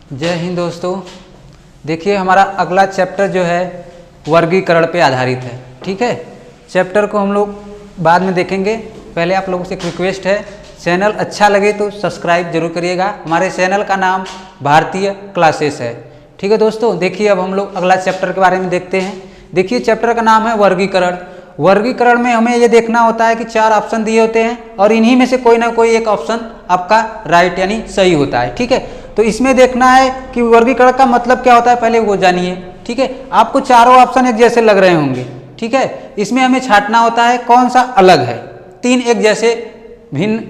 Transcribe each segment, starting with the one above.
जय हिंद दोस्तों। देखिए हमारा अगला चैप्टर जो है वर्गीकरण पे आधारित है। ठीक है, चैप्टर को हम लोग बाद में देखेंगे। पहले आप लोगों से एक रिक्वेस्ट है, चैनल अच्छा लगे तो सब्सक्राइब जरूर करिएगा। हमारे चैनल का नाम भारतीय क्लासेस है। ठीक है दोस्तों, देखिए अब हम लोग अगला चैप्टर के बारे में देखते हैं। देखिए चैप्टर का नाम है वर्गीकरण। वर्गीकरण में हमें ये देखना होता है कि 4 ऑप्शन दिए होते हैं और इन्हीं में से कोई ना कोई एक ऑप्शन आपका राइट यानी सही होता है। ठीक है, तो इसमें देखना है कि वर्गीकरण का मतलब क्या होता है, पहले वो जानिए। ठीक है, आपको चारों ऑप्शन एक जैसे लग रहे होंगे। ठीक है, इसमें हमें छांटना होता है कौन सा अलग है। 3 एक जैसे भिन्न,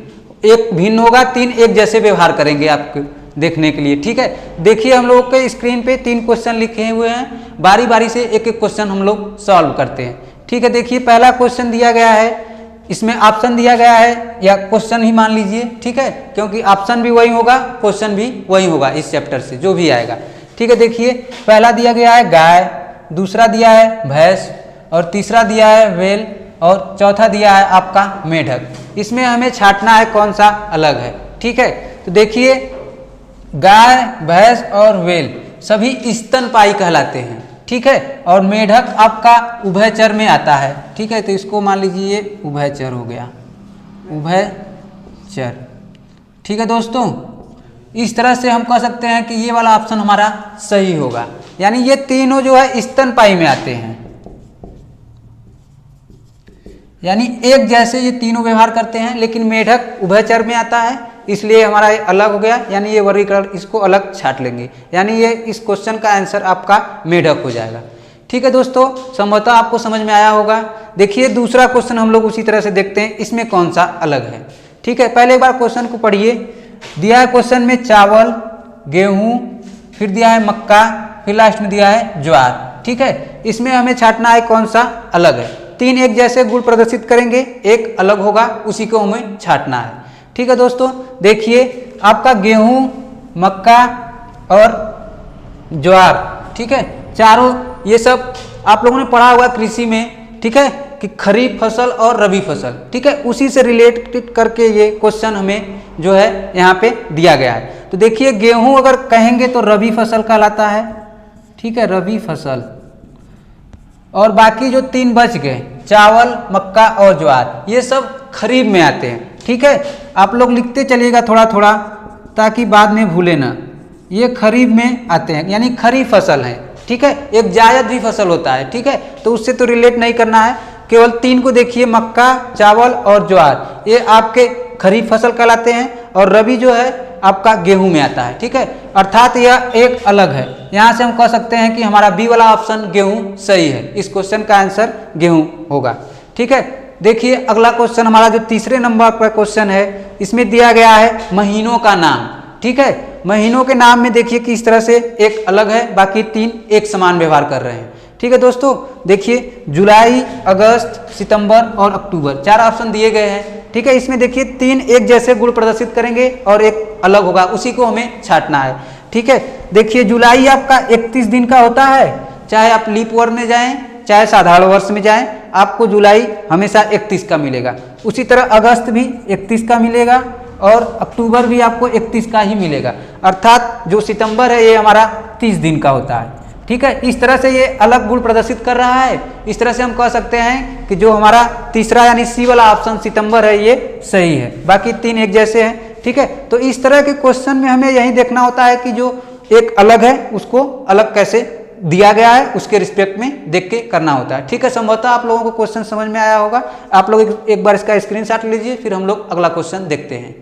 एक भिन्न होगा, 3 एक जैसे व्यवहार करेंगे आपको देखने के लिए। ठीक है, देखिए हम लोग के स्क्रीन पे 3 क्वेश्चन लिखे हुए हैं, बारी बारी से एक एक क्वेश्चन हम लोग सॉल्व करते हैं। ठीक है, देखिए पहला क्वेश्चन दिया गया है, इसमें ऑप्शन दिया गया है या क्वेश्चन ही मान लीजिए। ठीक है, क्योंकि ऑप्शन भी वही होगा, क्वेश्चन भी वही होगा इस चैप्टर से जो भी आएगा। ठीक है, देखिए पहला दिया गया है गाय, दूसरा दिया है भैंस और तीसरा दिया है वेल और चौथा दिया है आपका मेढक। इसमें हमें छांटना है कौन सा अलग है। ठीक है, तो देखिए गाय, भैंस और वेल सभी स्तनपायी कहलाते हैं। ठीक है, और मेढक आपका उभयचर में आता है। ठीक है, तो इसको मान लीजिए ये उभयचर हो गया, उभयचर। ठीक है दोस्तों, इस तरह से हम कह सकते हैं कि ये वाला ऑप्शन हमारा सही होगा, यानी ये तीनों जो है स्तनपायी में आते हैं, यानी एक जैसे ये तीनों व्यवहार करते हैं। लेकिन मेढक उभयचर में आता है, इसलिए हमारा ये अलग हो गया, यानी ये वर्गीकरण इसको अलग छांट लेंगे, यानी ये इस क्वेश्चन का आंसर आपका मेढक हो जाएगा। ठीक है दोस्तों, संभवतः आपको समझ में आया होगा। देखिए दूसरा क्वेश्चन हम लोग उसी तरह से देखते हैं, इसमें कौन सा अलग है। ठीक है, पहले एक बार क्वेश्चन को पढ़िए। दिया है क्वेश्चन में चावल, गेहूं, फिर दिया है मक्का, फिर लास्ट में दिया है ज्वार। ठीक है, इसमें हमें छांटना है कौन सा अलग है। 3 एक जैसे गुण प्रदर्शित करेंगे, एक अलग होगा, उसी को हमें छांटना है। ठीक है दोस्तों, देखिए आपका गेहूं, मक्का और ज्वार, ठीक है, चारों ये सब आप लोगों ने पढ़ा हुआ कृषि में। ठीक है, कि खरीफ फसल और रबी फसल। ठीक है, उसी से रिलेटेड करके ये क्वेश्चन हमें जो है यहाँ पे दिया गया है। तो देखिए गेहूं अगर कहेंगे तो रबी फसल कहलाता है। ठीक है, रबी फसल। और बाकी जो 3 बच गए, चावल, मक्का और ज्वार, ये सब खरीफ में आते हैं। ठीक है, आप लोग लिखते चलिएगा थोड़ा थोड़ा ताकि बाद में भूले ना। ये खरीफ में आते हैं, यानी खरीफ फसल है। ठीक है, एक जायद भी फसल होता है। ठीक है, तो उससे तो रिलेट नहीं करना है, केवल 3 को देखिए, मक्का, चावल और ज्वार, ये आपके खरीफ फसल कहलाते हैं और रबी जो है आपका गेहूं में आता है। ठीक है, अर्थात यह एक अलग है। यहाँ से हम कह सकते हैं कि हमारा बी वाला ऑप्शन गेहूं सही है। इस क्वेश्चन का आंसर गेहूं होगा। ठीक है, देखिए अगला क्वेश्चन हमारा जो तीसरे नंबर पर क्वेश्चन है, इसमें दिया गया है महीनों का नाम। ठीक है, महीनों के नाम में देखिए कि इस तरह से एक अलग है, बाकी 3 एक समान व्यवहार कर रहे हैं। ठीक है दोस्तों, देखिए जुलाई, अगस्त, सितंबर और अक्टूबर 4 ऑप्शन दिए गए हैं। ठीक है, इसमें देखिए 3 एक जैसे गुण प्रदर्शित करेंगे और एक अलग होगा, उसी को हमें छांटना है। ठीक है, देखिए जुलाई आपका 31 दिन का होता है, चाहे आप लीप वर्ष में जाएं चाहे साधारण वर्ष में जाएं, आपको जुलाई हमेशा 31 का मिलेगा। उसी तरह अगस्त भी 31 का मिलेगा और अक्टूबर भी आपको 31 का ही मिलेगा। अर्थात जो सितंबर है ये हमारा 30 दिन का होता है। ठीक है, इस तरह से ये अलग गुण प्रदर्शित कर रहा है। इस तरह से हम कह सकते हैं कि जो हमारा तीसरा यानी सी वाला ऑप्शन सितंबर है ये सही है, बाकी 3 एक जैसे हैं। ठीक है, तो इस तरह के क्वेश्चन में हमें यही देखना होता है कि जो एक अलग है उसको अलग कैसे दिया गया है, उसके रिस्पेक्ट में देख के करना होता है। ठीक है, संभवतः आप लोगों को क्वेश्चन समझ में आया होगा। आप लोग एक बार इसका स्क्रीनशॉट लीजिए, फिर हम लोग अगला क्वेश्चन देखते हैं।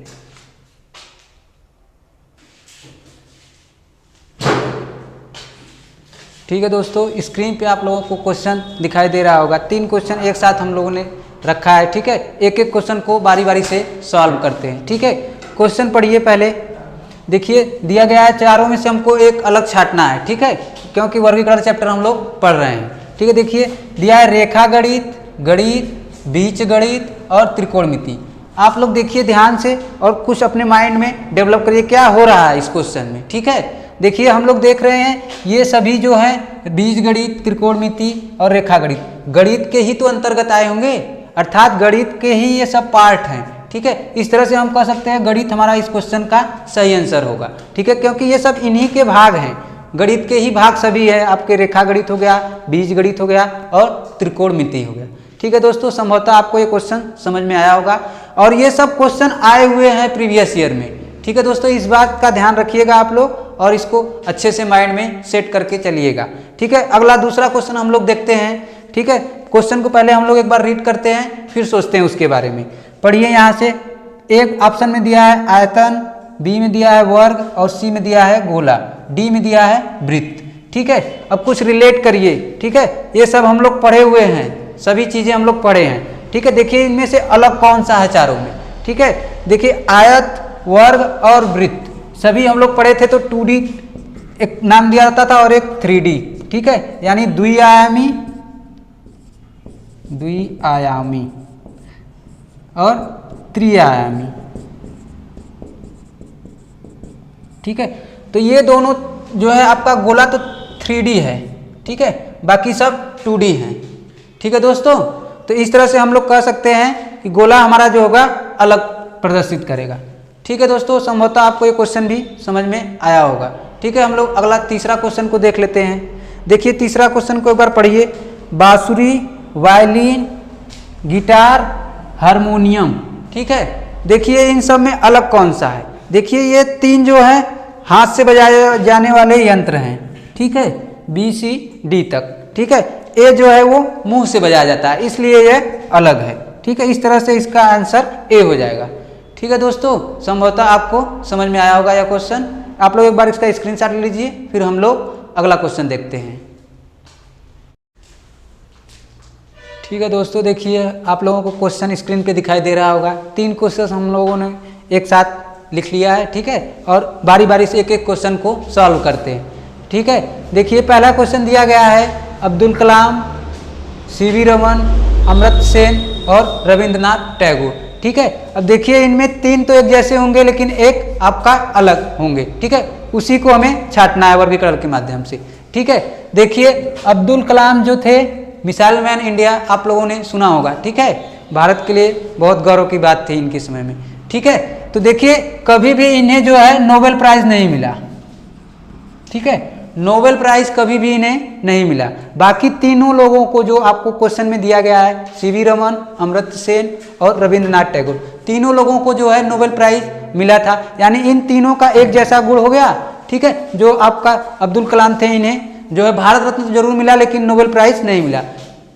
ठीक है दोस्तों, स्क्रीन पे आप लोगों को क्वेश्चन दिखाई दे रहा होगा। 3 क्वेश्चन एक साथ हम लोगों ने रखा है। ठीक है, एक एक क्वेश्चन को बारी बारी से सॉल्व करते हैं। ठीक है, क्वेश्चन पढ़िए पहले। देखिए दिया गया है, चारों में से हमको एक अलग छांटना है। ठीक है, क्योंकि वर्गीकरण चैप्टर हम लोग पढ़ रहे हैं। ठीक है, देखिए दिया है रेखा गणित, गणित, बीज गणित और त्रिकोणमिति। आप लोग देखिए ध्यान से और कुछ अपने माइंड में डेवलप करिए क्या हो रहा है इस क्वेश्चन में। ठीक है, देखिए हम लोग देख रहे हैं ये सभी जो है बीज गणित, त्रिकोणमिति और रेखा गणित, गणित के ही तो अंतर्गत आए होंगे, अर्थात गणित के ही ये सब पार्ट हैं। ठीक है, इस तरह से हम कह सकते हैं गणित हमारा इस क्वेश्चन का सही आंसर होगा। ठीक है, क्योंकि ये सब इन्हीं के भाग हैं, गणित के ही भाग सभी है। आपके रेखा गणित हो गया, बीज गणित हो गया और त्रिकोणमिति हो गया। ठीक है दोस्तों, संभवतः आपको ये क्वेश्चन समझ में आया होगा और ये सब क्वेश्चन आए हुए हैं प्रीवियस ईयर में। ठीक है दोस्तों, इस बात का ध्यान रखिएगा आप लोग और इसको अच्छे से माइंड में सेट करके चलिएगा। ठीक है, अगला दूसरा क्वेश्चन हम लोग देखते हैं। ठीक है, क्वेश्चन को पहले हम लोग एक बार रीड करते हैं, फिर सोचते हैं उसके बारे में। पढ़िए, यहाँ से एक ऑप्शन में दिया है आयतन, बी में दिया है वर्ग और सी में दिया है गोला, डी में दिया है वृत्त। ठीक है, अब कुछ रिलेट करिए। ठीक है, ये सब हम लोग पढ़े हुए हैं, सभी चीजें हम लोग पढ़े हैं। ठीक है, देखिए इनमें से अलग कौन सा है चारों में। ठीक है, देखिए आयत, वर्ग और वृत्त सभी हम लोग पढ़े थे, तो 2D एक नाम दिया जाता था और एक 3D। ठीक है, यानी द्विआयामी और त्रिआयामी। ठीक है, तो ये दोनों जो है आपका गोला तो 3D है। ठीक है, बाकी सब 2D है। ठीक है दोस्तों, तो इस तरह से हम लोग कह सकते हैं कि गोला हमारा जो होगा अलग प्रदर्शित करेगा। ठीक है दोस्तों, संभवतः आपको ये क्वेश्चन भी समझ में आया होगा। ठीक है, हम लोग अगला तीसरा क्वेश्चन को देख लेते हैं। देखिए तीसरा क्वेश्चन को एक बार पढ़िए। बांसुरी, वायलिन, गिटार, हारमोनियम। ठीक है, देखिए इन सब में अलग कौन सा है। देखिए ये तीन जो है हाथ से बजाए जाने वाले यंत्र हैं। ठीक है, बी सी डी तक। ठीक है, ए जो है वो मुंह से बजाया जाता है, इसलिए ये अलग है। ठीक है, इस तरह से इसका आंसर ए हो जाएगा। ठीक है दोस्तों, संभवतः आपको समझ में आया होगा यह क्वेश्चन। आप लोग एक बार इसका स्क्रीनशॉट ले लीजिए, फिर हम लोग अगला क्वेश्चन देखते हैं। ठीक है दोस्तों, देखिए आप लोगों को क्वेश्चन स्क्रीन पे दिखाई दे रहा होगा। 3 क्वेश्चन हम लोगों ने एक साथ लिख लिया है। ठीक है, और बारी बारी से एक एक क्वेश्चन को सॉल्व करते हैं। ठीक है, देखिए पहला क्वेश्चन दिया गया है अब्दुल कलाम, सीवी रमन, अमर्त्य सेन और रविंद्रनाथ टैगोर। ठीक है, अब देखिए इनमें 3 तो एक जैसे होंगे, लेकिन एक आपका अलग होंगे। ठीक है, उसी को हमें छांटना है वर्गीकरण के माध्यम से। ठीक है, देखिए अब्दुल कलाम जो थे मिसाइल मैन इंडिया, आप लोगों ने सुना होगा। ठीक है, भारत के लिए बहुत गौरव की बात थी इनके समय में। ठीक है, तो देखिए कभी भी इन्हें जो है नोबेल प्राइज नहीं मिला। ठीक है, नोबेल प्राइज कभी भी इन्हें नहीं मिला। बाकी तीनों लोगों को जो आपको क्वेश्चन में दिया गया है, सीवी रमन, अमर्त्य सेन और रविंद्रनाथ टैगोर, तीनों लोगों को जो है नोबेल प्राइज मिला था। यानी इन तीनों का एक जैसा गुण हो गया। ठीक है, जो आपका अब्दुल कलाम थे इन्हें जो है भारत रत्न तो जरूर मिला, लेकिन नोबेल प्राइज नहीं मिला।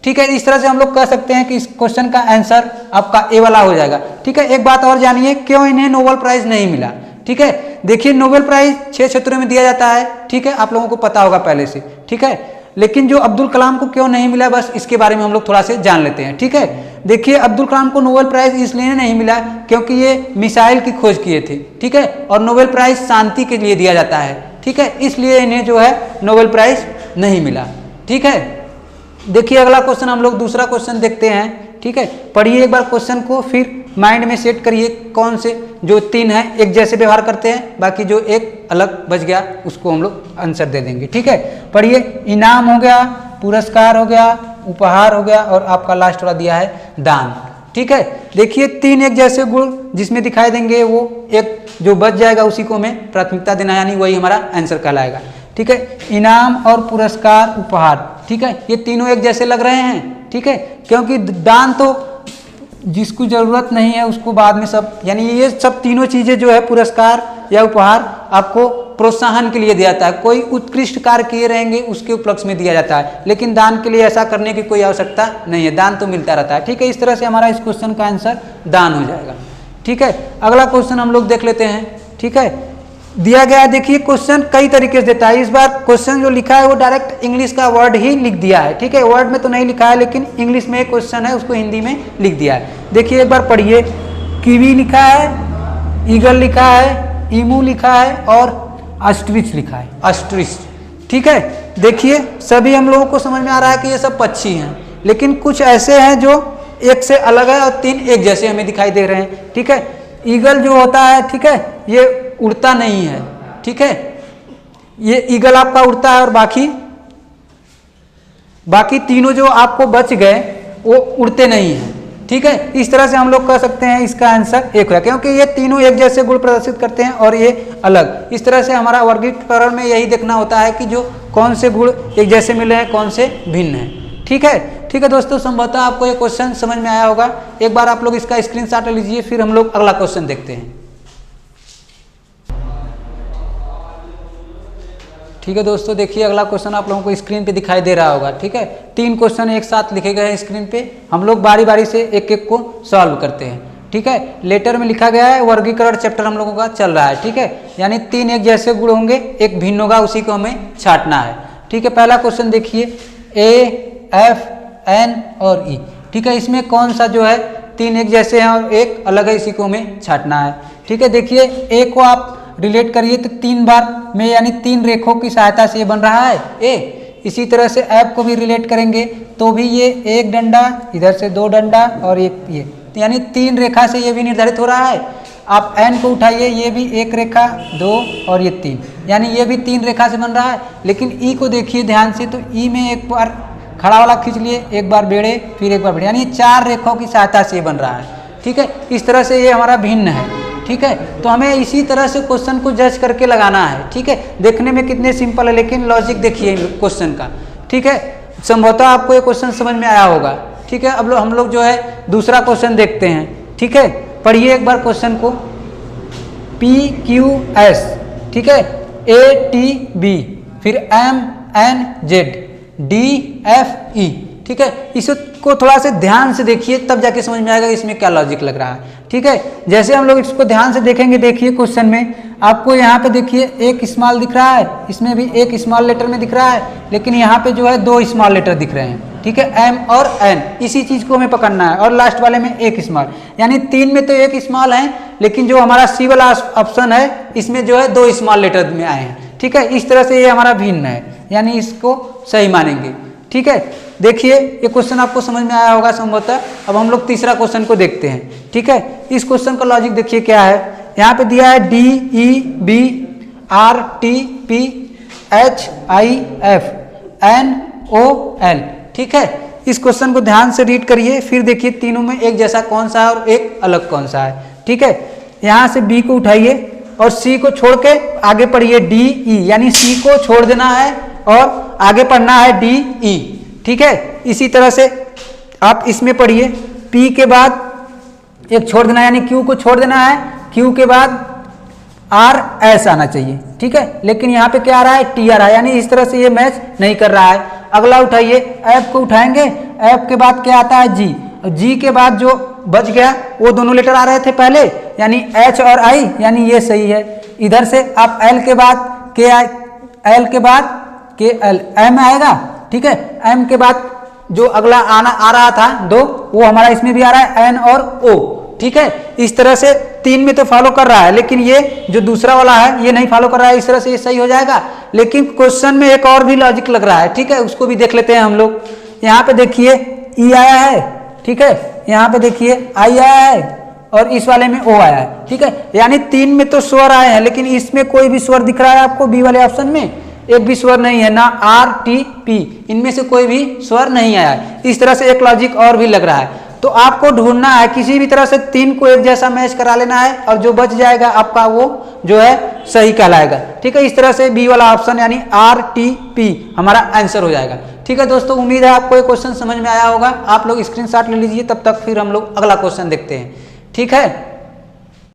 ठीक है, इस तरह से हम लोग कह सकते हैं कि इस क्वेश्चन का आंसर आपका ए वाला हो जाएगा। ठीक है, एक बात और जानिए, क्यों इन्हें नोबेल प्राइज नहीं मिला। ठीक है, देखिए नोबेल प्राइज 6 क्षेत्रों में दिया जाता है। ठीक है, आप लोगों को पता होगा पहले से। ठीक है, लेकिन जो अब्दुल कलाम को क्यों नहीं मिला, बस इसके बारे में हम लोग थोड़ा से जान लेते हैं। ठीक है, देखिए अब्दुल कलाम को नोबेल प्राइज इसलिए नहीं मिला क्योंकि ये मिसाइल की खोज किए थे। ठीक है, और नोबेल प्राइज शांति के लिए दिया जाता है। ठीक है, इसलिए इन्हें जो है नोबेल प्राइज नहीं मिला। ठीक है, देखिए अगला क्वेश्चन हम लोग दूसरा क्वेश्चन देखते हैं। ठीक है, पढ़िए एक बार क्वेश्चन को, फिर माइंड में सेट करिए कौन से जो 3 हैं एक जैसे व्यवहार करते हैं, बाकी जो एक अलग बच गया उसको हम लोग आंसर दे देंगे। ठीक है, पढ़िए, इनाम हो गया, पुरस्कार हो गया, उपहार हो गया और आपका लास्ट वाला दिया है दान। ठीक है, देखिए 3 एक जैसे गुण जिसमें दिखाई देंगे, वो एक जो बच जाएगा उसी को हमें प्राथमिकता देना, यानी वही हमारा आंसर कहलाएगा। ठीक है, इनाम और पुरस्कार, उपहार। ठीक है, ये तीनों एक जैसे लग रहे हैं। ठीक है, क्योंकि दान तो जिसको जरूरत नहीं है उसको बाद में सब, यानी ये सब तीनों चीजें जो है पुरस्कार या उपहार आपको प्रोत्साहन के लिए दिया जाता है। कोई उत्कृष्ट कार्य किए रहेंगे उसके उपलक्ष्य में दिया जाता है, लेकिन दान के लिए ऐसा करने की कोई आवश्यकता नहीं है, दान तो मिलता रहता है। ठीक है, इस तरह से हमारा इस क्वेश्चन का आंसर दान हो जाएगा। ठीक है, अगला क्वेश्चन हम लोग देख लेते हैं। ठीक है, दिया गया है, देखिए क्वेश्चन कई तरीके से देता है। इस बार क्वेश्चन जो लिखा है वो डायरेक्ट इंग्लिश का वर्ड ही लिख दिया है। ठीक है, वर्ड में तो नहीं लिखा है, लेकिन इंग्लिश में एक क्वेश्चन है उसको हिंदी में लिख दिया है। देखिए एक बार पढ़िए, कीवी लिखा है, ईगल लिखा है, ईमू लिखा है और ऑस्ट्रिच लिखा है, ऑस्ट्रिच। ठीक है, देखिए सभी हम लोगों को समझ में आ रहा है कि ये सब पक्षी हैं, लेकिन कुछ ऐसे हैं जो एक से अलग है और 3 एक जैसे हमें दिखाई दे रहे हैं। ठीक है, ईगल जो होता है, ठीक है, ये उड़ता नहीं है। ठीक है, ये ईगल आपका उड़ता है और बाकी तीनों जो आपको बच गए वो उड़ते नहीं हैं। ठीक है, इस तरह से हम लोग कह सकते हैं इसका आंसर 1 है, क्योंकि ये तीनों एक जैसे गुण प्रदर्शित करते हैं और ये अलग। इस तरह से हमारा वर्गीकरण में यही देखना होता है कि जो कौन से गुण एक जैसे मिले हैं, कौन से भिन्न हैं। ठीक है दोस्तों, संभवतः आपको ये क्वेश्चन समझ में आया होगा। एक बार आप लोग इसका स्क्रीनशॉट लीजिए, फिर हम लोग अगला क्वेश्चन देखते हैं। ठीक है दोस्तों, देखिए अगला क्वेश्चन आप लोगों को स्क्रीन पे दिखाई दे रहा होगा। ठीक है, 3 क्वेश्चन एक साथ लिखे गए हैं स्क्रीन पे, हम लोग बारी बारी से एक एक को सॉल्व करते हैं। ठीक है, लेटर में लिखा गया है वर्गीकरण चैप्टर हम लोगों का चल रहा है। ठीक है, यानी 3 एक जैसे गुण होंगे, एक भिन्न होगा, उसी को हमें छांटना है। ठीक है, पहला क्वेश्चन देखिए, ए, एफ, एन और ई। ठीक है, इसमें कौन सा जो है 3 एक जैसे हैं और एक अलग है, इसी को हमें छांटना है। ठीक है, देखिए ए को आप रिलेट करिए तो 3 बार में, यानी 3 रेखों की सहायता से ये बन रहा है ए। इसी तरह से एफ को भी रिलेट करेंगे तो भी ये एक डंडा, इधर से 2 डंडा और एक ये, यानी 3 रेखा से ये भी निर्धारित हो रहा है। आप एन को उठाइए, ये भी 1 रेखा, 2 और ये 3, यानी ये भी 3 रेखा से बन रहा है। लेकिन ई को देखिए ध्यान से, तो ई में एक बार खड़ा वाला खींच लिए, एक बार बेड़े, फिर एक बार बेड़े, यानी 4 रेखाओं की सहायता से बन रहा है। ठीक है, इस तरह से ये हमारा भिन्न है। ठीक है, तो हमें इसी तरह से क्वेश्चन को जज करके लगाना है। ठीक है, देखने में कितने सिंपल है, लेकिन लॉजिक देखिए क्वेश्चन का। ठीक है, संभवतः आपको ये क्वेश्चन समझ में आया होगा। ठीक है, अब हम लोग जो है दूसरा क्वेश्चन देखते हैं। ठीक है, पढ़िए एक बार क्वेश्चन को, पी क्यू एस, ठीक है, ए टी बी, फिर M N Z, D F E. ठीक है, इसको थोड़ा से ध्यान से देखिए, तब जाके समझ में आएगा इसमें क्या लॉजिक लग रहा है। ठीक है, जैसे हम लोग इसको ध्यान से देखेंगे, देखिए क्वेश्चन में आपको यहाँ पे देखिए एक स्मॉल दिख रहा है, इसमें भी एक स्मॉल लेटर में दिख रहा है, लेकिन यहाँ पे जो है 2 स्मॉल लेटर दिख रहे हैं। ठीक है, एम और एन, इसी चीज को हमें पकड़ना है, और लास्ट वाले में एक स्मॉल, यानी 3 में तो एक स्मॉल है, लेकिन जो हमारा सी वाला ऑप्शन है इसमें जो है 2 स्मॉल लेटर में आए हैं। ठीक है, इस तरह से ये हमारा भिन्न है, यानी इसको सही मानेंगे। ठीक है, देखिए ये क्वेश्चन आपको समझ में आया होगा संभवतः। अब हम लोग तीसरा क्वेश्चन को देखते हैं। ठीक है, इस क्वेश्चन का लॉजिक देखिए क्या है। यहाँ पे दिया है D E B R T P H I F N O L. ठीक है, इस क्वेश्चन को ध्यान से रीड करिए, फिर देखिए तीनों में एक जैसा कौन सा है और एक अलग कौन सा है। ठीक है, यहाँ से बी को उठाइए और सी को छोड़ के आगे पढ़िए डी ई, यानी सी को छोड़ देना है और आगे पढ़ना है डी ई। ठीक है, इसी तरह से आप इसमें पढ़िए, P के बाद एक छोड़ देना, यानी Q को छोड़ देना है, Q के बाद R S आना चाहिए। ठीक है, लेकिन यहाँ पे क्या आ रहा है, T आ रहा है, यानी इस तरह से ये मैच नहीं कर रहा है। अगला उठाइए, F को उठाएंगे, F के बाद क्या आता है G, G के बाद जो बच गया वो दोनों लेटर आ रहे थे पहले, यानी H और I, यानी ये सही है। इधर से आप L के बाद K, L के बाद के एल एम आएगा। ठीक है, एम के बाद जो अगला आ रहा था 2, वो हमारा इसमें भी आ रहा है एन और ओ। ठीक है, इस तरह से 3 में तो फॉलो कर रहा है, लेकिन ये जो दूसरा वाला है ये नहीं फॉलो कर रहा है। इस तरह से ये सही हो जाएगा, लेकिन क्वेश्चन में एक और भी लॉजिक लग रहा है। ठीक है, उसको भी देख लेते हैं हम लोग। यहाँ पे देखिए ई आया है, ठीक है, यहाँ पे देखिए आई आया है और इस वाले में ओ आया है। ठीक है, यानी 3 में तो स्वर आए हैं, लेकिन इसमें कोई भी स्वर दिख रहा है आपको बी वाले ऑप्शन में, एक भी स्वर नहीं है, ना आर टी पी, इनमें से कोई भी स्वर नहीं आया है। इस तरह से एक लॉजिक और भी लग रहा है। तो आपको ढूंढना है, किसी भी तरह से 3 को एक जैसा मैच करा लेना है, और जो बच जाएगा आपका वो जो है सही कहलाएगा। ठीक है, इस तरह से बी वाला ऑप्शन यानी आर टी पी हमारा आंसर हो जाएगा। ठीक है दोस्तों, उम्मीद है आपको ये क्वेश्चन समझ में आया होगा। आप लोग स्क्रीनशॉट ले लीजिए, तब तक फिर हम लोग अगला क्वेश्चन देखते हैं। ठीक है।